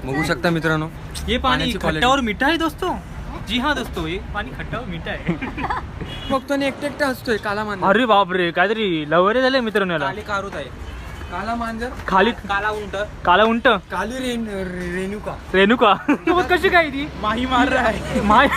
बघू शकता मित्रांनो, ये पानी quality. खट्टा और मीठा है दोस्तों. जी हाँ दोस्तों, ये पानी खट्टा और मीठा है. बघतो आणि एकटा असतोय काला मांजर. अरे बापरे, काहीतरी लवरे झाले मित्रांनो याला. काली कारूत आहे. काला मांजर, खाली काला उंट, काला उंट, काली रेणुका. रेणुका. मग कशी काय ती माही मार रहा है. माय.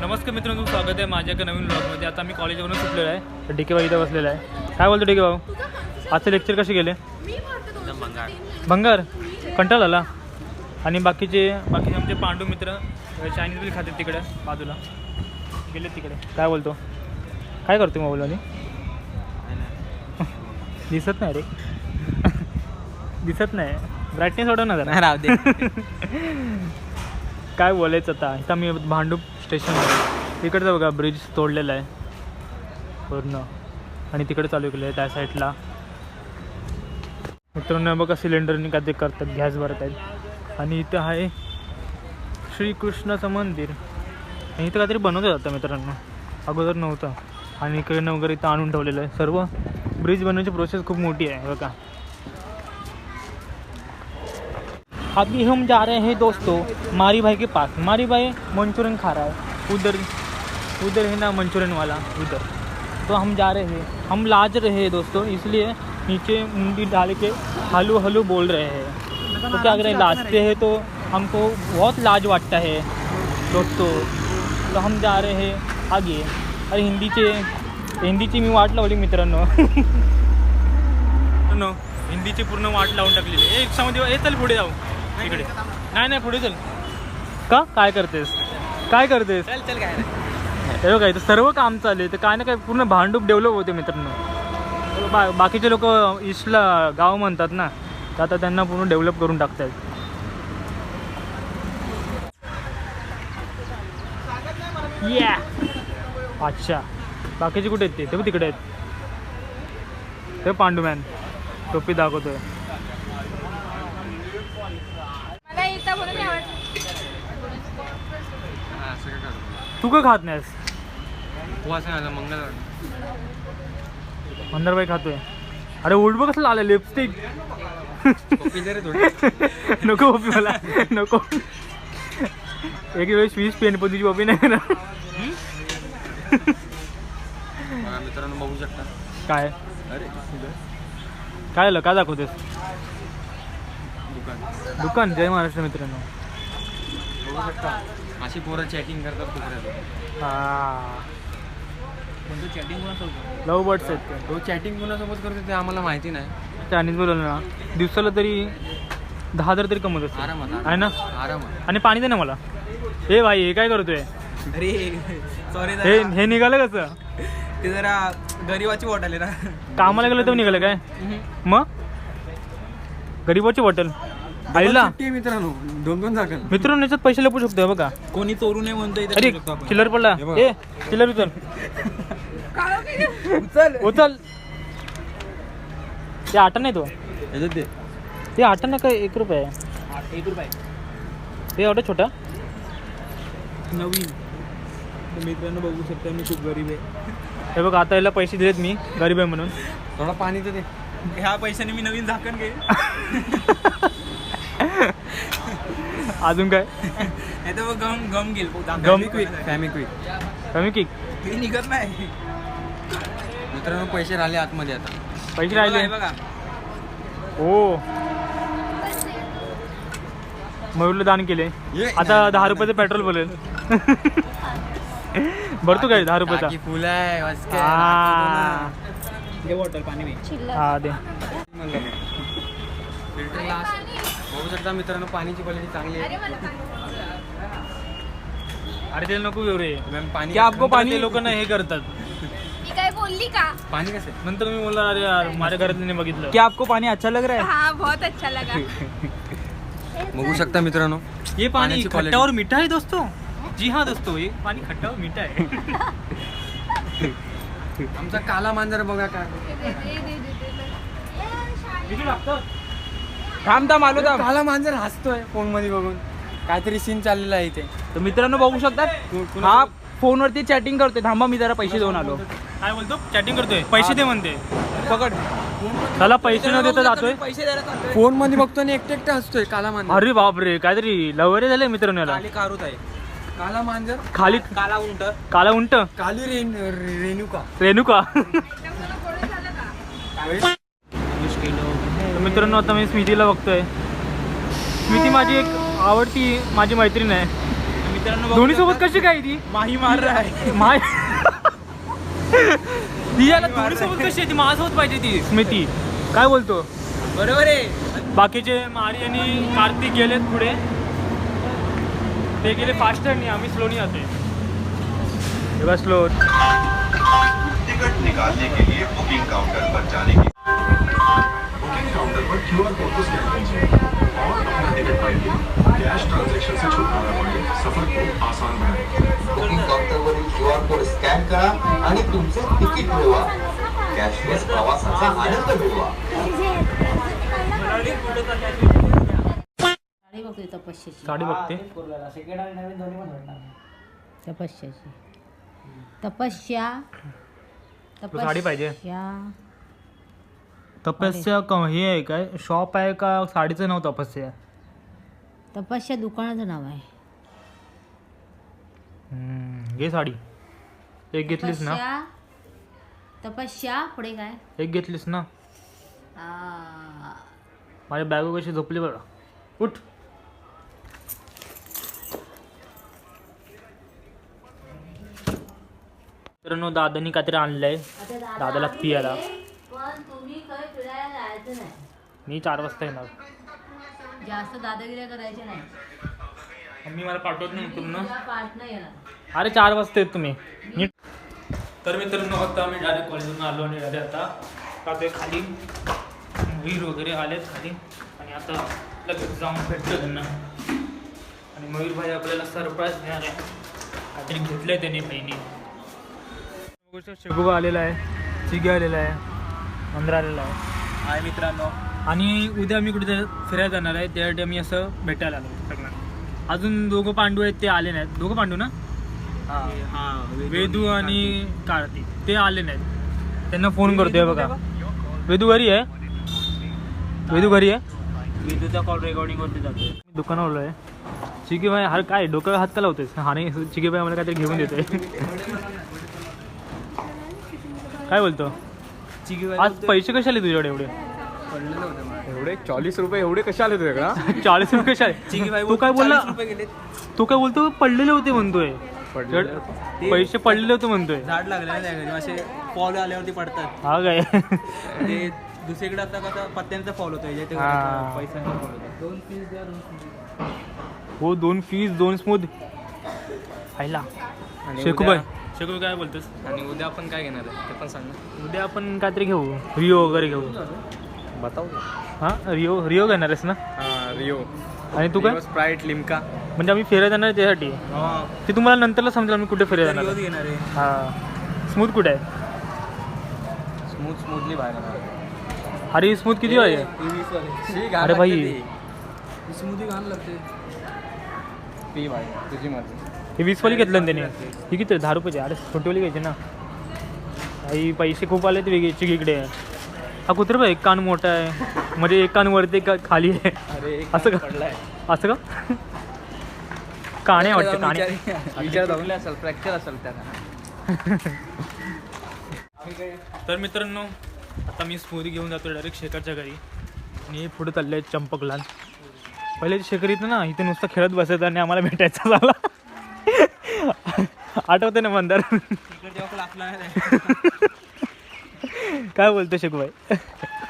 नमस्कार मित्रांनो, स्वागत आहे माझ्या एका नवीन ब्लॉगमध्ये. आता मी कॉलेजवरून सुटलेलो आहे. डीके भाऊ इथं बसलेला आहे. काय बोलतो डीके भाऊ? आजचे लेक्चर कसे गेले? भंगार कंटाळा आला. आणि बाकीचे आमचे पांडू मित्र चायनीज बिल खाते तिकडे बाजूला गेले तिकडे. काय बोलतो? काय करतो मोबाईलमध्ये? दिसत नाही रे. दिसत नाही. ब्राईटनेस वाढव ना जरा. राव दे. काय बोलायचं आता. इथं मी भांडूप स्टेशनवर तिकडचं बघा ब्रिज तोडलेला आहे पूर्ण. आणि तिकडे चालू केलं आहे त्या साईडला. मित्रांनो बघा सिलेंडरनी काय ते करतात, गॅस भरत आहेत. आणि इथं आहे श्रीकृष्णाचं मंदिर. आणि इथं काहीतरी बनवलं जातं मित्रांनो, अगोदर नव्हतं. आणि इकडनं वगैरे इथं आणून ठेवलेलं आहे सर्व. ब्रिज बनवायची प्रोसेस खूप मोठी आहे बघा. अभी हम जा रहे हैं दोस्तों मारी भाई के पास. मारी भाई मंचूरियन खा रहा है. उधर है ना मंचूरियन वाला उधर. तो हम जा रहे हैं, हम लाज रहे हैं दोस्तों, इसलिए नीचे मुंडी डाल के हलू हलू बोल रहे हैं. तो क्या करें, लाजते हैं तो हमको बहुत लाज वाटता है दोस्तों. तो हम जा रहे हैं आगे. अरे हिंदीची मी वाट लावली मित्रांनो. हिंदीची पूर्ण वाट लावून टाकलेली. एक रिक्षामध्ये चल पुढे जाऊ. इकडे नाही पुढे चल. का काय करतेस? चल काय हे बघा इथं सर्व काम चालू आहे. तर काय ना काय पूर्ण भांडूप डेव्हलप होते मित्रांनो. बाकीचे लोक ईस्टला गाव म्हणतात ना, तर आता त्यांना पूर्ण डेव्हलप करून टाकतात. या अच्छा, बाकीचे कुठे आहेत? ते तिकडे आहेत. ते पांडूमॅन टोपी दाखवतोय. तू का खात नाहीस? मंदरबाई खातोय. अरे उठ बघ कसं आलं लिपस्टिक. नको पॉपी मला नको. एक वेळेस 20 पेन पण तुझी पॉपी नाही ना. मित्रांनो बघू शकता. काय अरे काय आलं? काय दाखवतेस? दुकान. जय महाराष्ट्र मित्रांनो. बघू शकता अशी पोरं चॅटिंग करतात खूप. हां, चॅटिंग कोणासोबत? लव बर्ड्स आहेत ते. तो चॅटिंग कोणासोबत करतो ते आम्हाला माहिती नाही. चायनीज बोलवलं ना, दिवसाला तरी 10,000 तरी कमवत असतो. आरामात आहे ना. आरामात. आणि पाणी दे ना मला. हे भाई हे काय करतोय? अरे सॉरी, हे निघालं कसं? ते जरा गरीबाची बॉटल आहे ना. कामाला गेलं तर निघालं काय? मग गरीबाची बॉटल आईला. मित्रांनो 2-2 जागा मित्रांनो याच्यात पैसे लपू शकतो बघा. कोणी चोरू नये म्हणतोय. अरे चिल्लर पडला. ए चिल्लर उचल. उचल. ते 8 नाही तो. ते 8 नाही काय, 1 रुपये. 1 रुपये ते एवढा छोटा नवीन. मित्रांनो बघू शकता मी खूप गरीब आहे. हे बघा आता याला पैसे दिलेत मी, गरीब आहे म्हणून. थोडा पाणी तर दे. ह्या पैशाने मी नवीन झाकण घे. अजून काय? नाही तर गम घेईल. कमी किक निघत नाही. मित्रांनो पैसे राहिले आतमध्ये. आता पैसे राहिले बघा. हो, मयूरला दान केले. आता 10 रुपयाचं पेट्रोल बोलेल. भरतो काय 10 रुपयाचा? फुल आहे. वॉटर पाणी हा दे. बघू शकता मित्रांनो पाण्याची क्वालिटी चांगली आहे. अरे ते नको घेऊ रे. पाणी आपको पाणी लोक ना हे करतात. काय बोलली का? पाणी कसं आहे? नंतर मी बोलला अरे यार माझ्या घरातल्याने बघितलं. क्या आपको पाणी अच्छा लग रहा है? हाँ बहुत अच्छा लगा. बघू शकता मित्रांनो, ये पानी पाण्याची खट्टा quality. और मीठा है दोस्तों. जी हाँ दोस्तों, ये पानी खट्टा और मीठा है. आमचा काला मांजर बघा काय. थांब आलो थांब. काला मांजर हसतोय फोन मध्ये बघून. काहीतरी सीन चाललेला आहे इथे. तर मित्रांनो बघू शकतात, हा फोनवरती चॅटिंग करतोय. थांबा मी जरा पैसे देऊन आलो. काय बोलतो चॅटिंग करतोय पैसे दे म्हणते पकड. त्याला पैसे न देता जातोय. पैसे द्यायला फोन मध्ये बघतो आणि एकटे एकटे हसतोय. काला मांजर. अरे बापरे काहीतरी लवरे झाले मित्रांनो याला. काली कारूत आहे. काला मांजर खाली काला उंट. काला उंट काली रेणुका. रेणुका. कोणी तर मित्रांनो आता मी स्मितीला बघतोय. स्मिती माझी एक आवडती माझी मैत्रीण आहे. मित्रांनो दोन्ही सोबत कशी काय ती माही मार आहे. माय ती याला दोन्ही सोबत कशी आहे ती माझ्यासोबत पाहिजे ती स्मिती. काय बोलतो बरोबर आहे. बाकीचे मारी आणि कार्तिक गेलेत पुढे. ते गेले फास्टरनी आम्ही स्लोनी जाते. तेव्हा स्लो. टिकट निकालने के लिए बुकिंग काउंटर पर जाने की बुकिंग काउंटर पर QR कोड को स्कैन कीजिए और अपना टिकट पाइए. कैश ट्रांजैक्शन से छुटकारा पाइए. सफर को आसान बनाएं. बुकिंग काउंटरवरील QR कोड स्कॅन करा आणि तुमचे तिकीट मिळवा. कॅशलेस प्रवासाचा आनंद मिळवा. साडी बघतोय तपस्याची. साडी बघते. तपस्याची तपस्या तुला साडी पाहिजे? तपस्या तपस्या हे आहे काय शॉप आहे का साडीचं नाव तपस्या? तपस्या दुकानाचं नाव आहे. घे साडी. एक घेतलीस ना? तपस्या पुढे काय एक घेतलीस ना? माझ्या बॅग कशी झोपली बघा. उठ. मित्रांनो दादानी काहीतरी आणलंय. दादाला पियाला. पण तुम्ही काही फिरायला जायचं नाही. मी 4 वाजता येणार. जास्त दादागिऱ्या करायच्या नाही. मम्मी मला पाठवत नाही पूर्ण. तुला पाठ नाही येणार. अरे 4 वाजता येत तुम्ही. तर मित्रांनो आता आम्ही डायरेक्ट कॉलेजवरून आलो आणि डायरेक्ट आता ते खाली मयूर वगैरे आलेत खाली आणि आता लगेच जाऊन भेटतो त्यांना. आणि मयूर भाई आपल्याला सरप्राईज देणार आहे. काहीतरी घेतलंय त्याने बहिणी. शेगोबा आलेला आहे. चिगे आलेला आहे. मंदिर आलेला आहे. हाय मित्रांनो. आणि उद्या आम्ही कुठे फिरायला जाणार आहे. त्यासाठी आम्ही असं भेटायला आलो सगळ्यांना. अजून 2 पांडू आहेत ते आले नाहीत. 2 पांडू ना? वेदू आणि कार्तिक ते आले नाहीत. त्यांना फोन करतोय बघा. वेदू घरी आहे. वेदू घरी आहे. विद्युतचा कॉल रेकॉर्डिंग वरती जातोय. दुकानावर आहे. चिके भाई हर काय डोक्यावर हात का लावतोयस? हा नाही चिके भाई आम्हाला काहीतरी घेऊन देतोय. काय बोलतो? आज पैसे कसे आले तुझ्याकडे एवढे? एवढे 40 रुपये एवढे कसे आले तुझ्याकडे? 40 रुपये कसे आले? तू काय बोलला? तू काय बोलतो? पडलेले होते म्हणतोय. पैसे पडलेले होते म्हणतोय. झाड लागले ना त्या घरी असे फॉल आल्यावरती पडतात. हा काय ते दुसरीकडे आता कसं पत्त्यांचा फॉल होतोय. ते हा. पैसा फॉल होतो. 2 फीस द्या 2 हो 2 फीस 2 स्मूथ आयला. शेकूबाई शेकू काय बोलतोस? आणि उद्या आपण काय घेणार आहे ते पण सांग ना. उद्या आपण काहीतरी घेऊ. रिओ वगैरे घेऊ. बताऊ. हां रिओ घेणार आहेस ना? हां रिओ. आणि तू काय? Sprite Limca. म्हणजे आम्ही फिरायला जाणार आहे त्यासाठी. ते तुम्हाला नंतरला समजेल आम्ही कुठे फिरायला जाणार. घेणार आहे. हां स्मूथ कुठे आहे? स्मूथली बाहेर येणार. अरे स्मूथ किती आहे? अरे भाई स्मूथी घाण लागते. पी भाई तुझी मर्जी. हे 20 वाली घेतलं ना त्याने. ही किती 10 रुपयाची? अरे छोटीवाली घ्यायची ना. आई पैसे खूप आले ते इकडे. हा कुत्र बघ एक कान मोठा आहे. म्हणजे एक कान वरती खाली आहे. अरे असं का? पडलाय. असं का? काणे वाटतं काणे. विचार धावले असेल फ्रॅक्चर असेल त्याला. तर मित्रांनो आता मी स्मूदी घेऊन जातो डायरेक्ट शेखरच्या घरी. आणि पुढे चालले आहेत चंपकलाल. पहिले शेखर इथं ना इथे नुसतं खेळत बसायचं आणि आम्हाला भेटायचं झाला. आठवते ना मंदार? काय बोलतो शेखूबाई?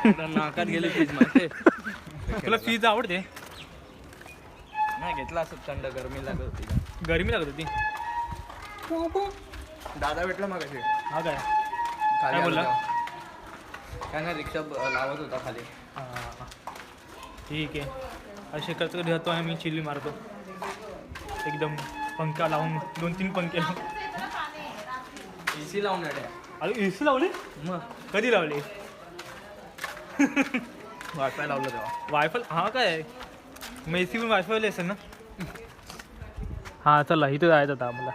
नाकात गेले फीज माहिती. तुला फीज आवडते? नाही घेतला असं थंड गरमी लागत होती. गरमी लागत होती. दादा भेटला मग कशी. हा काय काय बोलला? काय नाही रिक्षा लावत होता खाली. हां ठीक आहे. असे शेखरचं घरी जातो आणि मी चिल्ली मारतो एकदम पंखा लावून 2-3 पंखे लावून. एसी लावून आहे. अरे एसी लावली? मग कधी लावली? वायफाय लावलं तेव्हा. वायफाय हा काय मग एसी पण वायफायला असेल ना. हां चला इथं जायचं आता आम्हाला.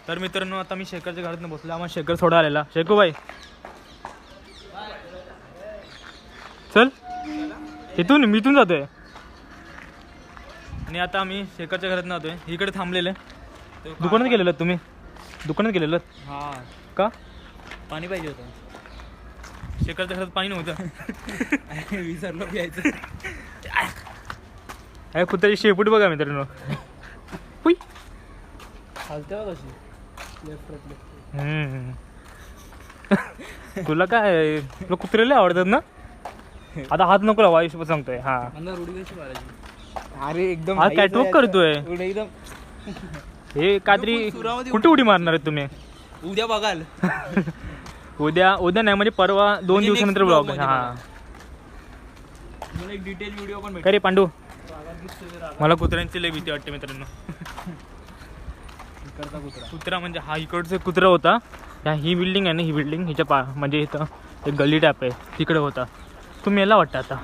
तर मित्रांनो आता मी शेखरच्या घरात बसलो. आम्हाला शेखर सोडा आलेला. शेखू भाई चल इथून मी इथून जातोय. आणि आता आम्ही शेखरच्या घरात जातोय. इकडे थांबलेले. दुकानात गेलेलो तुम्ही? दुकानात गेलेलो हा का? पाणी पाहिजे होतं. शेखरच्या घरात पाणी नव्हतं. विसरलो प्यायचं. अरे कुत्र्याची शेपूट बघा मित्रांनो. हुई. चालते बघ कशी लेफ्ट राईट लेफ्ट. तुला काय तुला कुत्रेला आवडतात ना? आता हात नको लावा आयुष्य सांगतोय. हा मला रुडी कशी मारायची. अरे एकदम हा कॅटवॉक करतोय. एकदम हे काहीतरी कुठे उडी मारणार आहे तुम्ही? उद्या बघाल. उद्या नाही म्हणजे परवा 2 दिवसानंतर next vlog ब्लॉग. मध्ये हा मला एक डिटेल व्हिडिओ पण काय रे पांडू? मला कुत्र्यांची लय भीती वाटते मित्रांनो. भेटला कुत्रा. कुत्रा म्हणजे हा इकडचा कुत्रा होता. ही बिल्डिंग आहे ना, ही बिल्डिंग हिच्या म्हणजे इथं एक गल्ली टॅप आहे तिकडे होता. तो मेला वाटतं आता.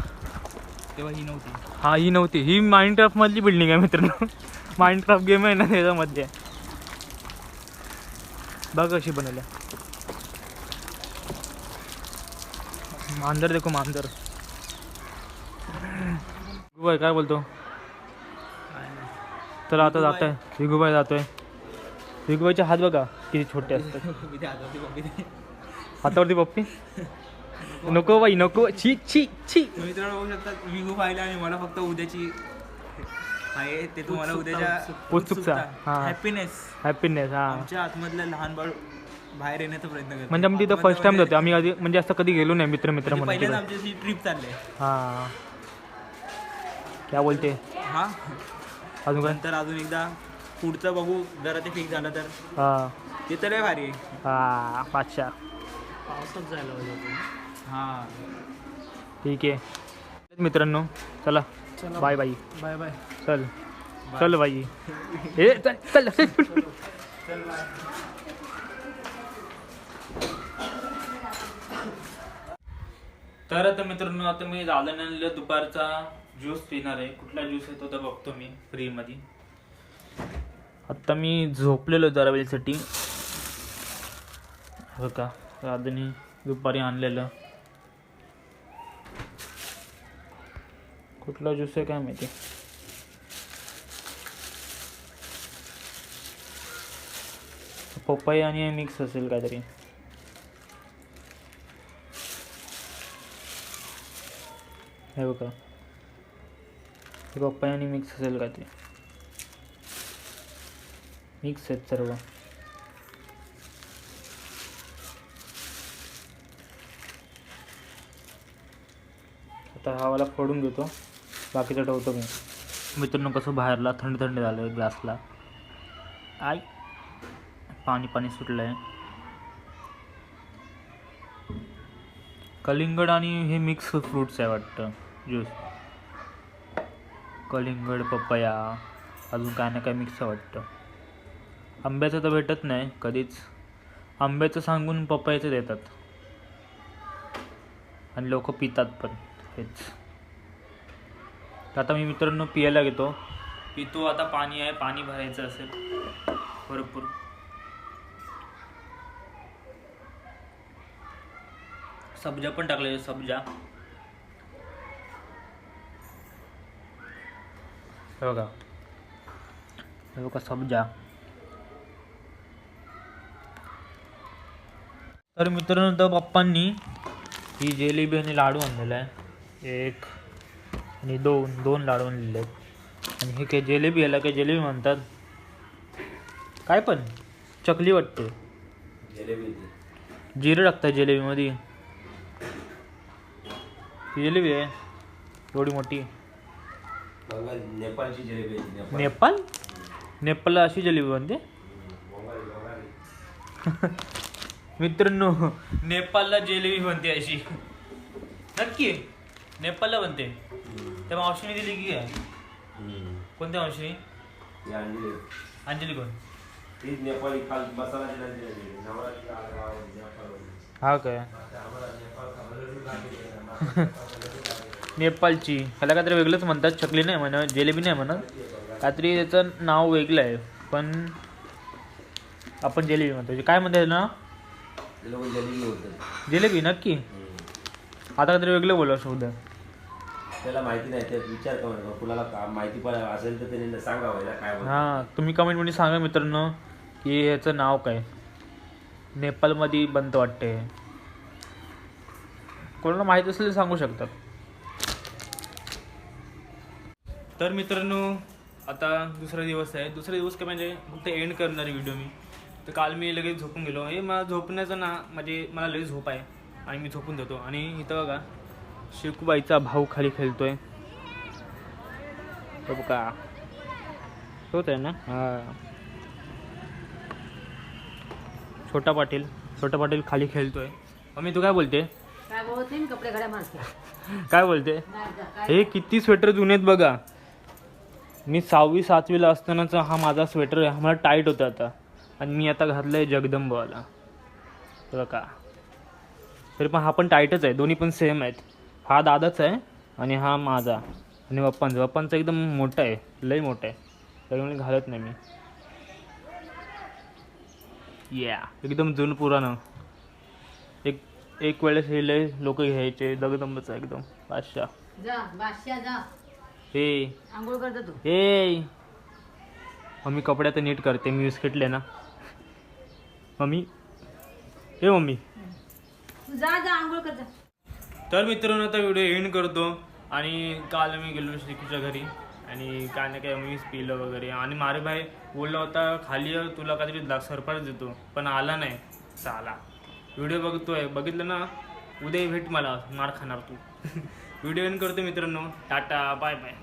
तेव्हा ही नव्हती. हा ही नव्हती. ही माइनक्राफ्ट मधली बिल्डिंग आहे मित्रांनो. माइनक्राफ्ट गेम आहे ना त्याच्यामध्ये. बघ कशी बनवल्या. मांजर देखो मांजर. विगूबाई काय बोलतो? तर आता जात आहे विगूबाई जातोय. विगूबाईचे हात बघा किती छोटे असतात. हातावरती पप्पी नको बाई नको. छी छी छी. मित्रांनो बघू शकता विगू पाहिला आणि मला फक्त उद्याची आहे ते तुम्हाला उद्याच्या उत्सुकता. हा हॅपीनेस हॅपीनेस. हा आमच्या आतमधलं लहान बाळ बाहेर येण्याचा प्रयत्न करतो. म्हणजे आम्ही तिथं फर्स्ट टाइम जातो. आम्ही आधी म्हणजे असं कधी गेलो नाही मित्र मित्र म्हणून. पहिल्यांदा आमची ट्रिप चालली आहे. हा क्या बोलते? हा अजून काय? नंतर अजून एकदा पुढचं बघू जरा ते फिक्स झालं तर हा ते तर लय भारी आहे. हा पाचशा. पावसात जायला पाहिजे. हा ठीक आहे मित्रांनो चला बाय बाय. Bye bye. चल चल बाई. ए चल चल चल. तर आता मित्रांनो आता मी झाल्यानंतर दुपारचा ज्यूस पिणार आहे. कुठला ज्यूस येतो तर बघतो मी फ्रीमध्ये. आत्ता मी झोपलेलो जरा वेळसाठी. हो का राधनी दुपारी आणलेलं. कुठला ज्यूस आहे काय माहिती. पपई आणि मिक्स असेल काहीतरी. हे बघा हे पपई आणि मिक्स असेल काहीतरी. मिक्स आहेत सर्व. आता हा वाला फोडून घेतो. बाकीचं ठेवतो मी. मित्रांनो कसं बाहेरला थंड थंड झालं आहे ग्लासला. आय पाणी पाणी सुटलं आहे. कलिंगड आणि हे मिक्स फ्रूट्स आहे वाटतं ज्यूस. कलिंगड पपया अजून काय ना काय मिक्स आहे वाटतं. आंब्याचं तर भेटत नाही कधीच. आंब्याचं सांगून पपयाचं देतात आणि लोक पितात पण हेच. तर आता मी मित्रांनो पियायला घेतो. पितो आता. पाणी आहे पाणी भरायचं असेल भरपूर. सब्जा पण टाकले सब्जा. हे बघा सब्जा. तर मित्रांनो तर पप्पांनी ही जिलेबी आणि लाडू आणलेला आहे. 1 आणि 2 लाडू आणलेले आहेत. आणि हे काय जिलेबी याला काय जिलेबी म्हणतात काय पण चकली वाटते. जिरं टाकतात जिलेबीमध्ये. जिलेबी आहे एवढी मोठी. नेपाळची जिलेबी. नेपाळला अशी जिलेबी बनते. मित्रांनो नेपाळला जिलेबी बनते अशी. नक्की नेपाळला बनते. त्या मावशीने दिली की काय? कोणत्या मावशीने? अंजली कोण? नेपाळी मसाला. हा काय नेपाळची. ह्याला काहीतरी वेगळंच म्हणतात. चकली नाही म्हणत जिलेबी नाही म्हणत. काहीतरी त्याचं नाव वेगळं आहे. पण आपण जिलेबी म्हणतो. काय म्हणते ना ते लोक जलेबी बोलतात. जिलेबी नक्की. आता काहीतरी वेगळं बोलू शब्द. त्याला माहिती नाही, ते विचार का म्हणतो कुणाला माहिती पण असेल तर त्यांनी सांगावं याला काय म्हणतात. हां तुम्ही कमेंटमध्ये सांगा मित्रांनो की ह्याचं नाव काय. नेपाळमध्ये बनतं वाटते. कोणाला माहीत असेल तर सांगू शकतात. तर मित्रांनो आता दुसरा दिवस आहे. दुसरा दिवस काय म्हणजे फक्त एंड करणार व्हिडिओ मी. तर काल मी लगेच झोपून गेलो. हे मला झोपण्याचं ना म्हणजे मला लगेच झोप आहे आणि मी झोपून जातो. आणि इथं बघा शिकूबाईचा भाऊ खाली खेळतोय. तो बघा तोच आहे ना. हां छोटा पाटील खाली खेळतोय. मम्मी तू काय बोलते. काय बोलत नाही, कपडे घड्या मारते. काय बोलते. हे किती स्वेटर जुने आहेत बघा. मी 6वी 7वीला असतानाचा हा माझा स्वेटर आहे. हा मला टाईट होता आता आणि मी आता घातलं आहे जगदंबवाला. बघा का तरी पण हा पण टाईटच आहे. दोन्ही पण सेम आहेत. हा दादाचा आहे आणि हा माझा आणि पप्पांचा एकदम मोठा आहे, लई मोठा आहे. त्यामुळे घालत नाही मी. एकदम जुनं पुराणं. एक वेळेस हे लय लोक घ्यायचे जगदंबचा एकदम बादशाह. जा बादशाह जा, हे आंघोळ करतो तू. हे मम्मी कपडे आता नीट करते. मी विस्कटले ना मम्मी. हे मम्मी तू जा जा आंघोळ कर जा. तर मित्रांनो आता व्हिडिओ एंड करतो. आणि काल मी गेलो श्रीकीच्या घरी आणि काय ना काय मीच पिलं वगैरे. आणि मारे भाई बोलला होता खाली तुला काहीतरी सरप्राईज देतो पण आला नाही. चाला व्हिडिओ बघितलं ना उद्या भेट मला मार खाणार तू. व्हिडिओ एंड करतो मित्रांनो. Tata bye bye.